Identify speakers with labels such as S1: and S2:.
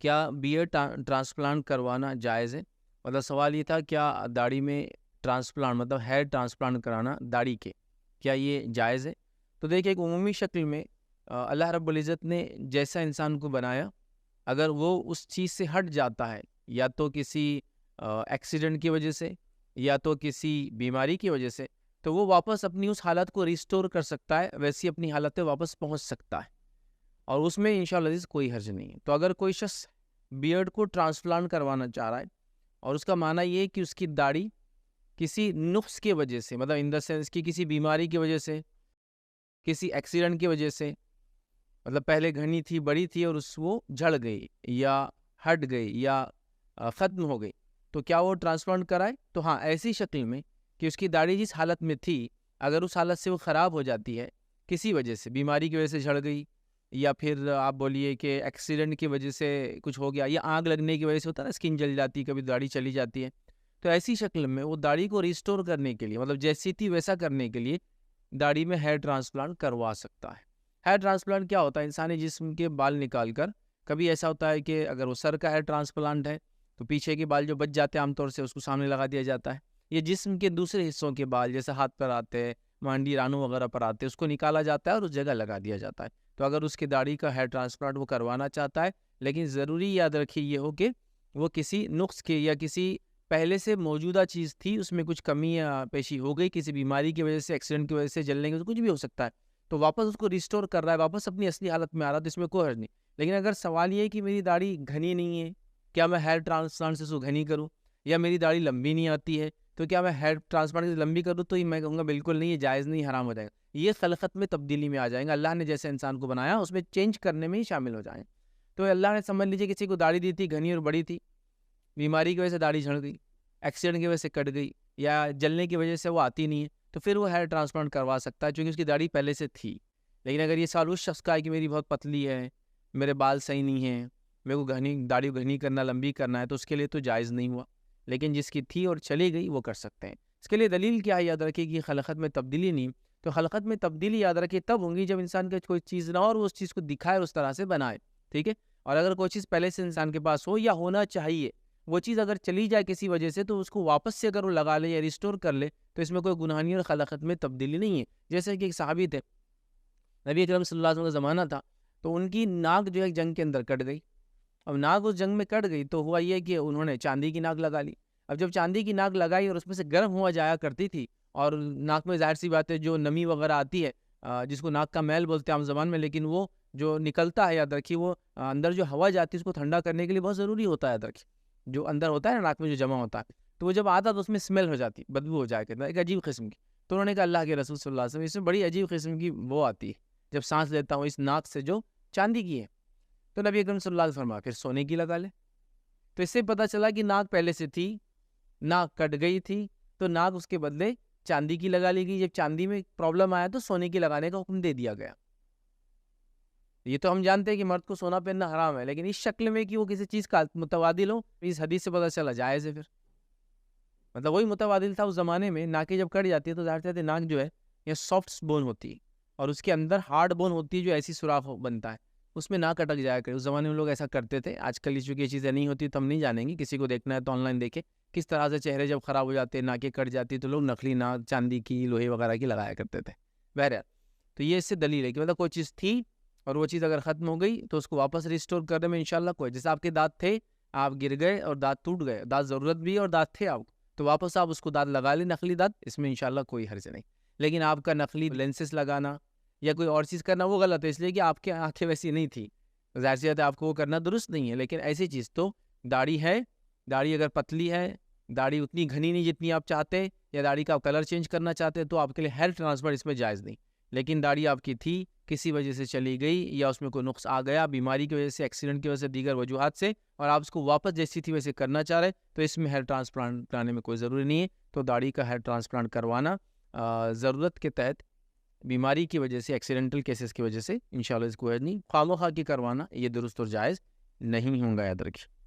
S1: کیا beard transplant کروانا جائز ہے؟ مطلب سوال یہ تھا، کیا داڑھی میں ٹرانسپلانٹ مطلب ہیئر ٹرانسپلانٹ کرانا داڑھی کے، کیا یہ جائز ہے؟ تو دیکھیں، ایک عمومی شکل میں اللہ رب العزت نے جیسا انسان کو بنایا، اگر وہ اس چیز سے ہٹ جاتا ہے، یا تو کسی ایکسیڈنٹ کی وجہ سے، یا تو کسی بیماری کی وجہ سے، تو وہ واپس اپنی اس حالت کو ریسٹور کر سکتا ہے، ویسی اپنی حالت پہ واپس پہنچ سکتا ہے، اور اس میں انشاءاللہ عزیز کوئی حرج نہیں ہے۔ تو اگر کوئی شخص بیئرڈ کو ٹرانسپلانٹ کروانا چاہ رہا ہے، اور اس کا معنی یہ ہے کہ اس کی داڑھی کسی نقص کی وجہ سے، مطلب ان دا سینس کی کسی بیماری کی وجہ سے، کسی ایکسیڈنٹ کی وجہ سے، مطلب پہلے گھنی تھی، بڑی تھی، اور وہ جھڑ گئی یا ہٹ گئی یا ختم ہو گئی، تو کیا وہ ٹرانسپلانٹ کرائے؟ تو ہاں، ایسی شکل میں کہ اس کی داڑھی جس حالت میں تھی، اگر اس حالت سے وہ خراب ہو جاتی ہے کسی وجہ سے، بیماری کی وجہ سے جھڑ گئی، یا پھر آپ بولیے کہ ایکسیڈنٹ کی وجہ سے کچھ ہو گیا، یا آگ لگنے کی وجہ سے ہوتا ہے نا، اسکن جل جاتی ہے، کبھی داڑھی چلی جاتی ہے، تو ایسی شکل میں وہ داڑھی کو ریسٹور کرنے کے لیے، مطلب جیسی تھی ویسا کرنے کے لیے داڑھی میں ہیئر ٹرانسپلانٹ کروا سکتا ہے۔ ہیئر ٹرانسپلانٹ کیا ہوتا ہے؟ انسانی جسم کے بال نکال کر، کبھی ایسا ہوتا ہے کہ اگر وہ سر کا ہیئر ٹرانسپلانٹ ہے تو پیچھے کے بال جو بچ جاتے ہیں عام طور سے اس کو سامنے لگا دیا جاتا ہے، یہ جسم کے دوسرے حصوں کے بال جیسے ہاتھ پر آتے ہیں، مانڈی رانوں وغیرہ پر آتے ہیں، اس کو نکالا جاتا ہے اور اس جگہ لگا دیا جاتا ہے۔ تو اگر اس کی داڑھی کا ہیئر ٹرانسپلانٹ وہ کروانا چاہتا ہے، لیکن ضروری یاد رکھیے یہ ہو کہ وہ کسی نقص کے یا کسی پہلے سے موجودہ چیز تھی، اس میں کچھ کمی یا پیشی ہو گئی، کسی بیماری کی وجہ سے، ایکسیڈنٹ کی وجہ سے، جلنے کی وجہ سے، کچھ بھی ہو سکتا ہے، تو واپس اس کو ریسٹور کر رہا ہے، واپس اپنی اصلی حالت میں آ رہا ہے، تو اس میں کوئی حرج نہیں۔ لیکن اگر سوال یہ ہے کہ میری داڑھی گھنی نہیں ہے، کیا میں ہیئر ٹرانسپلانٹ سے اس کو گھنی کروں؟ یا میری داڑھی لمبی نہیں آتی ہے، تو کیا میں ہیئر ٹرانسپلانٹ سے لمبی کر دوں؟ تو یہ میں کہوں گا بالکل نہیں، یہ جائز نہیں، حرام ہو جائے گا، یہ خلقت میں تبدیلی میں آ جائیں گا، اللہ نے جیسے انسان کو بنایا اس میں چینج کرنے میں ہی شامل ہو جائیں۔ تو اللہ نے سمجھ لیجیے کسی کو داڑھی دی تھی، گھنی اور بڑی تھی، بیماری کی وجہ سے داڑھی جھڑ گئی، ایکسیڈنٹ کی وجہ سے کٹ گئی، یا جلنے کی وجہ سے وہ آتی نہیں ہے، تو پھر وہ ہیئر ٹرانسپلانٹ کروا سکتا ہے، چونکہ اس کی داڑھی پہلے سے تھی۔ لیکن اگر یہ سوال اس شخص کا ہے کہ میری بہت پتلی ہے، میرے بال صحیح نہیں ہیں، میرے کو داڑھی گھنی کرنا، لمبی کرنا ہے، تو اس کے لیے تو جائز نہیں ہوا، لیکن جس کی تھی اور چلی گئی وہ کر سکتے ہیں۔ اس کے لیے دلیل کیا ہے؟ یاد رکھیے کہ خلقت میں تبدیلی نہیں، تو خلقت میں تبدیلی یاد رکھیے تب ہوں گی جب انسان کا کوئی چیز نہ ہو اور وہ اس چیز کو دکھائے، اس طرح سے بنائے، ٹھیک ہے؟ اور اگر کوئی چیز پہلے سے انسان کے پاس ہو یا ہونا چاہیے، وہ چیز اگر چلی جائے کسی وجہ سے، تو اس کو واپس سے اگر وہ لگا لے یا ریسٹور کر لے، تو اس میں کوئی گناہ نہیں اور خلقت میں تبدیلی نہیں ہے۔ جیسے کہ ایک صحابی تھے، نبی اکرم صلی اللہ علیہ وسلم کا زمانہ تھا، تو ان کی ناک جو ہے جنگ کے اندر کٹ گئی۔ اب ناک اس جنگ میں کٹ گئی تو ہوا یہ کہ انہوں نے چاندی کی ناک لگا لی۔ اب جب چاندی کی ناک لگائی اور اس میں سے گرم ہوا جایا کرتی تھی، اور ناک میں ظاہر سی بات ہے جو نمی وغیرہ آتی ہے، جس کو ناک کا میل بولتے ہیں عام زبان میں، لیکن وہ جو نکلتا ہے یاد رکھیے، وہ اندر جو ہوا جاتی ہے اس کو ٹھنڈا کرنے کے لیے بہت ضروری ہوتا ہے، یاد رکھیے جو اندر ہوتا ہے نا ناک میں جو جمع ہوتا ہے، تو وہ جب آتا تو اس میں اسمیل ہو جاتی، بدبو ہو جایا کرتا، ایک عجیب قسم کی۔ تو انہوں نے کہا اللہ کے رسول صلی اللہ علیہ وسلم، اس میں بڑی عجیب قسم کی وہ آتی ہے جب سانس لیتا ہوں اس ناک سے جو چاندی کی ہے۔ تو نبی اکرم صلی اللہ علیہ وسلم فرمایا پھر سونے کی لگا لے۔ تو اس سے پتہ چلا کہ ناک پہلے سے تھی، ناک کٹ گئی تھی، تو ناک اس کے بدلے چاندی کی لگا لی گئی۔ جب چاندی میں پرابلم آیا تو سونے کی لگانے کا حکم دے دیا گیا۔ یہ تو ہم جانتے ہیں کہ مرد کو سونا پہننا حرام ہے، لیکن اس شکل میں کہ وہ کسی چیز کا متبادل ہو، اس حدیث سے پتہ چلا جائز ہے۔ پھر مطلب وہی متبادل تھا اس زمانے میں، ناکیں جب کٹ جاتی ہے تو ظاہر ہے ناک جو ہے یہ سافٹ بون ہوتی ہے، اور اس کے اندر ہارڈ بون ہوتی ہے جو ایسی سوراخ بنتا ہے، اس میں ناک اٹک جایا کرے۔ اس زمانے میں لوگ ایسا کرتے تھے، آج کل چونکہ یہ چیزیں نہیں ہوتی تو ہم نہیں جانیں گے، کسی کو دیکھنا ہے تو آن لائن دیکھے کس طرح سے چہرے جب خراب ہو جاتے ہیں، ناکیں کٹ جاتی تو لوگ نقلی ناک چاندی کی، لوہے وغیرہ کی لگایا کرتے تھے۔ بہرحال تو یہ اس سے دلیل ہے کہ مطلب کوئی چیز تھی اور وہ چیز اگر ختم ہو گئی تو اس کو واپس ریسٹور کرنے میں انشاءاللہ کوئی، جیسے آپ کے دانت تھے، آپ گر گئے اور دانت ٹوٹ گئے، دانت ضرورت بھی ہے اور دانت تھے آپ، تو واپس آپ اس کو دانت لگا لیں، نقلی دانت، اس میں انشاءاللہ کوئی حرج نہیں۔ لیکن آپ کا نقلی لینسز لگانا یا کوئی اور چیز کرنا وہ غلط ہے، اس لیے کہ آپ کی آنکھیں ویسی نہیں تھی، ظاہر سی بات ہے آپ کو وہ کرنا درست نہیں ہے۔ لیکن ایسی چیز تو داڑھی ہے، داڑھی اگر پتلی ہے، داڑھی اتنی گھنی نہیں جتنی آپ چاہتے، یا داڑھی کا کلر چینج کرنا چاہتے، تو آپ کے لیے ہیئر ٹرانسفر اس میں جائز نہیں۔ لیکن داڑھی آپ کی تھی، کسی وجہ سے چلی گئی، یا اس میں کوئی نقص آ گیا، بیماری کی وجہ سے، ایکسیڈنٹ کی وجہ سے، دیگر وجوہات سے، اور آپ اس کو واپس جیسی تھی ویسے کرنا چاہ رہے، تو اس میں ہیئر ٹرانسپلانٹ کرانے میں کوئی ضروری نہیں ہے۔ تو داڑھی کا ہیئر ٹرانسپلانٹ کروانا ضرورت کے تحت، بیماری کی وجہ سے، ایکسیڈنٹل کیسز کی وجہ سے انشاءاللہ اس کو نہیں، خواہ مخواہ کی کروانا یہ درست اور جائز نہیں ہوں گا، یاد رکھیے۔